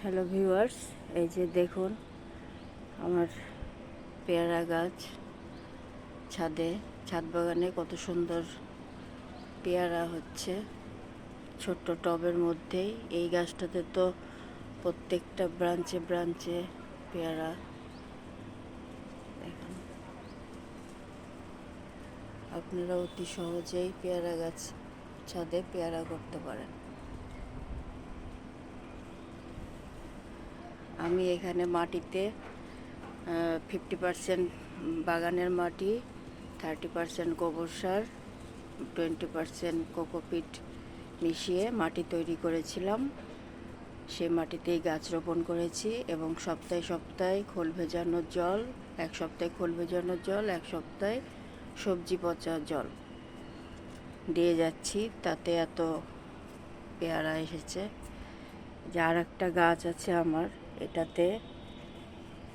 Hello viewers, এই যে দেখুন আমার পেয়ারা গাছ ছাদ বাগানে কত সুন্দর পেয়ারা হচ্ছে ছোট্ট টবের মধ্যেই। এই গাছটাতে তো প্রত্যেকটা ব্রাঞ্চে ব্রাঞ্চে পেয়ারা। দেখুন, আপনারা অতি সহজেই পেয়ারা গাছ ছাদে পেয়ারা করতে পারেন। আমি এখানে মাটিতে 50% বাগানের মাটি, 30% গোবর সার, 20% কোকোপিট মিশিয়ে মাটি তৈরি করেছিলাম। সেই মাটিতেই গাছ রোপণ করেছি এবং সপ্তাহে সপ্তাহে খোল ভেজানোর জল, এক সপ্তাহে খোল ভেজানোর জল, এক সপ্তাহে সবজি পচা জল দিয়ে যাচ্ছি। তাতে এত পেয়ারা এসেছে। যে আর একটা গাছ আছে আমার, এটাতে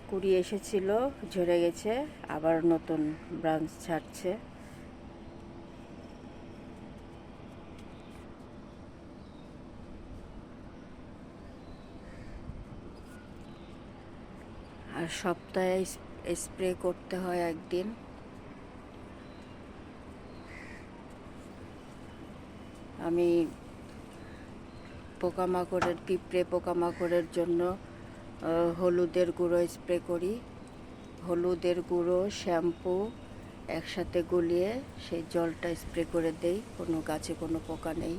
কুড়ি এসেছিল, ঝরে গেছে, আবার নতুন ব্রাঞ্চ ছাড়ছে। আর সপ্তাহে স্প্রে করতে হয় একদিন। আমি পিঁপড়ে পোকামাকড়ের জন্য হলুদের গুঁড়ো স্প্রে করি। হলুদের গুঁড়ো, শ্যাম্পু একসাথে গুলিয়ে সেই জলটা স্প্রে করে দেই। কোনো গাছে কোনো পোকা নেই।